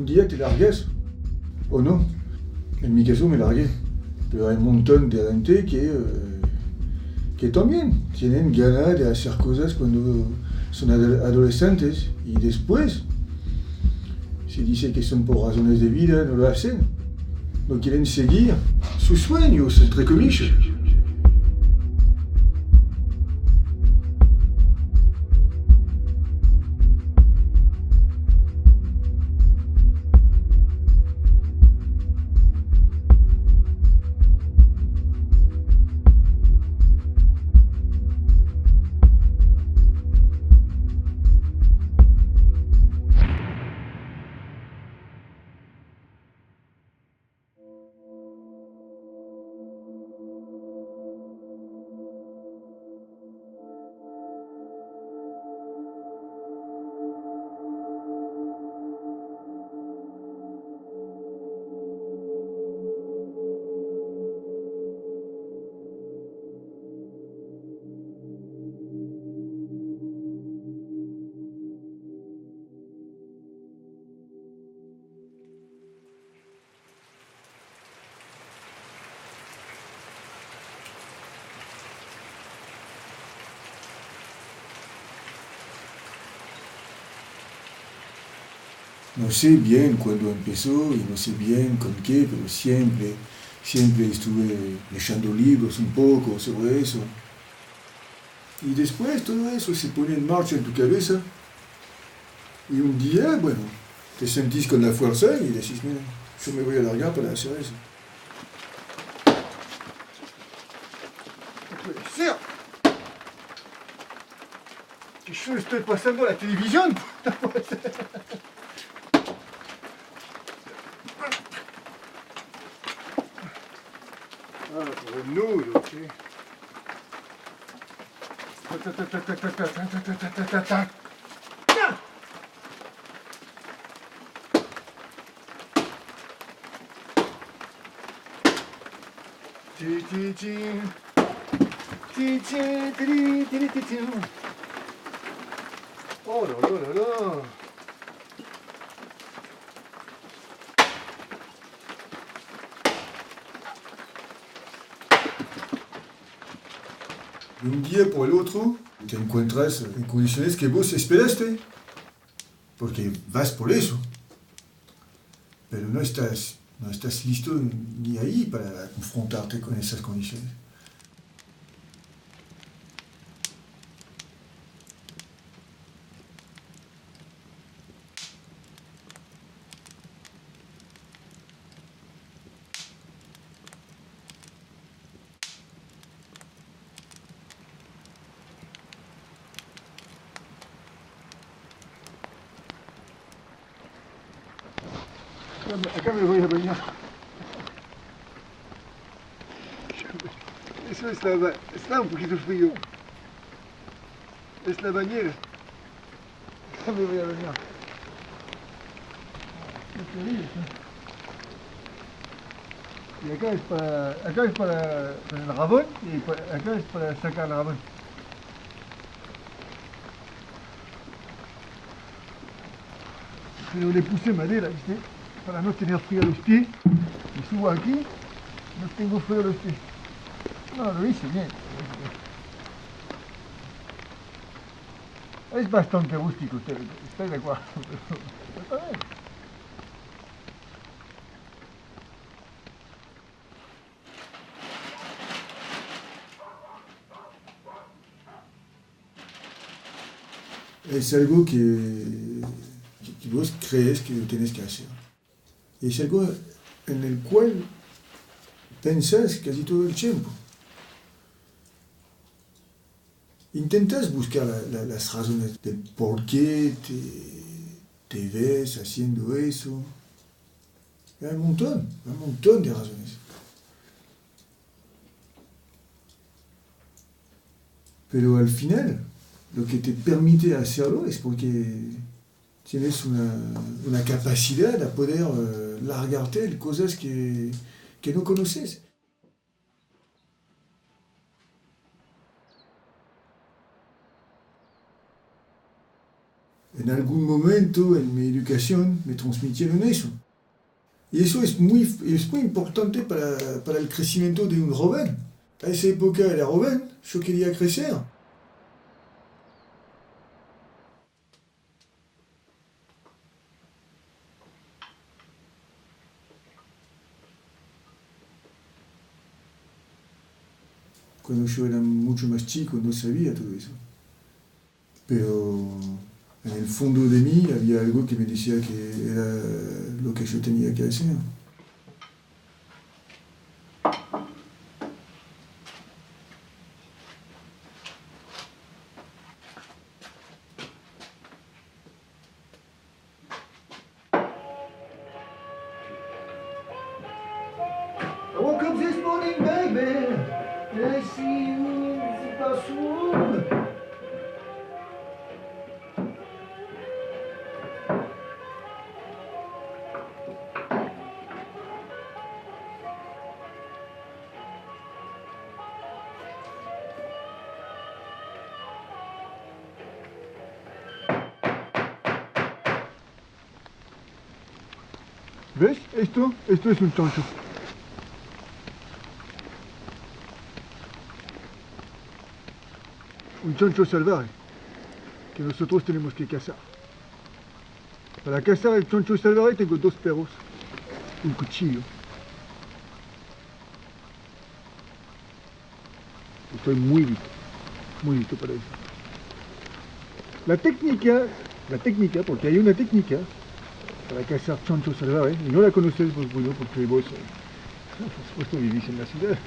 un día te largas, o no. En mi caso me largué, pero hay un montón de gente que también tienen ganas de hacer cosas cuando son adolescentes y después se dice que son por razones de vida, no lo hacen, no quieren seguir sus sueños, entre comillas. No sé bien cuándo empezó y no sé bien con qué, pero siempre estuve leyendo libros un poco sobre eso. Y después todo eso se pone en marcha en tu cabeza y un día, bueno, te sentís con la fuerza y decís, mira, yo me voy a largar para hacer eso. No puede ser. Que yo estoy pasando a la televisión. No puede ser. Ah, por el nudo, ¿sí? Oh, no, no, no, no. De un día por el otro te encuentras en condiciones que vos esperaste, porque vas por eso, pero no estás listo ni ahí para confrontarte con esas condiciones. Acá me voy a bañar. Eso está un poquito frío. Es la bañera. Acá me voy a bañar. Qué terrible, ¿no? Y acá es para el jabón y acá es para sacar el jabón. Pero le puse madera, ¿viste? Para no tener frío a los pies. Y subo aquí, no tengo frío a los pies. No, lo hice bien. Es bastante rústico, estoy de acuerdo, pero está bien. Es algo que vos crees que lo tienes que hacer. Es algo en el cual pensás casi todo el tiempo. Intentas buscar las razones del por qué te ves haciendo eso. Hay un montón de razones. Pero al final, lo que te permite hacerlo es porque tienes una capacidad de poder largarte de cosas que no conoces. en algún momento en mi educación me transmitieron eso. Y eso es muy importante para el crecimiento de un joven. A esa época era joven, yo quería crecer. Cuando yo era mucho más chico no sabía todo eso. Pero en el fondo de mí había algo que me decía que era lo que yo tenía que hacer. I woke up this morning, baby, and I see you in the bathroom. ¿Ves? Esto es un chancho. Un chancho salvaje que nosotros tenemos que cazar. Para cazar el chancho salvaje tengo 2 perros, un cuchillo. Estoy muy listo para eso. La técnica, porque hay una técnica para cazar chancho salvaje, y no la conoces vos, bueno, porque vos, por supuesto, vivís en la ciudad.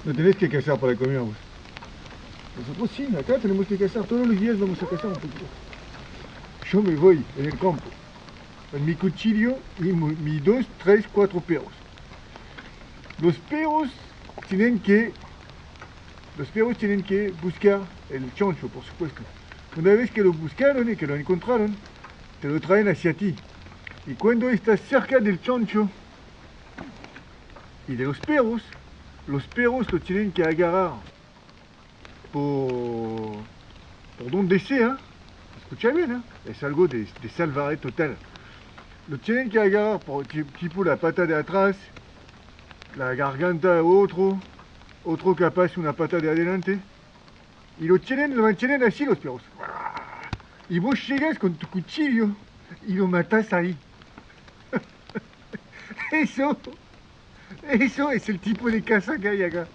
No tenés que cazar para comer vos. Nosotros sí, acá tenemos que cazar, todos los días vamos a cazar un poquito. Yo me voy en el campo, con mi cuchillo y mis 2, 3, 4 perros. Los perros tienen que buscar el chancho, por supuesto. Una vez que lo buscaron y que lo encontraron, te lo traen hacia ti. Y cuando estás cerca del chancho y de los perros lo tienen que agarrar por donde sea. Escucha bien, ¿eh? Es algo de salvaje total. Lo tienen que agarrar por tipo la pata de atrás, la garganta de otro capaz una pata de adelante, y lo mantienen así los perros. Y vos llegas con tu cuchillo y lo matás ahí. Eso es el tipo de caza que hay acá.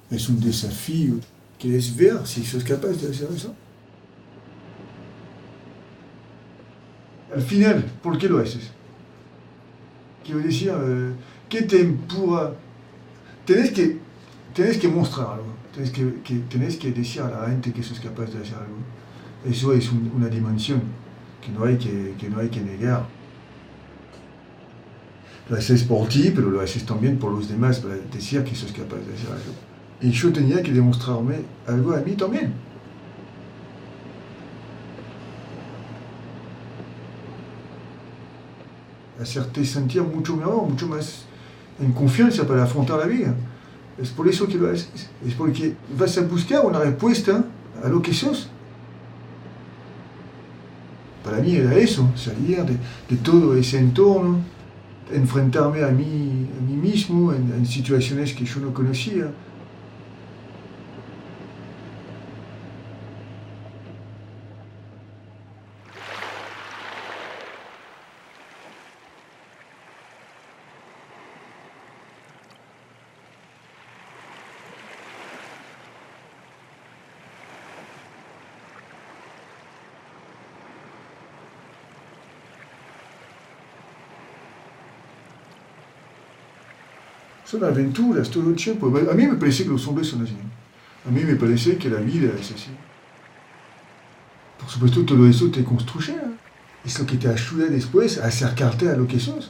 Es un desafío que es ver si sos capaz de hacer eso. Al final, ¿por qué lo haces? Quiero decir, ¿qué te empuja? Tenés que mostrar algo, tenés que decir a la gente que sos capaz de hacer algo. Eso es una dimensión que no hay que negar. Lo haces por ti, pero lo haces también por los demás, para decir que sos capaz de hacer algo. Y yo tenía que demostrarme algo a mí también. Hacerte sentir mucho mejor, mucho más en confianza para afrontar la vida. Es por eso que lo haces. Es porque vas a buscar una respuesta a lo que sos. Para mí era eso, salir de todo ese entorno, enfrentarme a mí mismo en situaciones que yo no conocía. Son aventuras todo el tiempo. A mí me parece que los hombres son así. A mí me parece que la vida es así. Por supuesto, todo eso te construye. Es lo que te ayuda después a acercarte a lo que sos.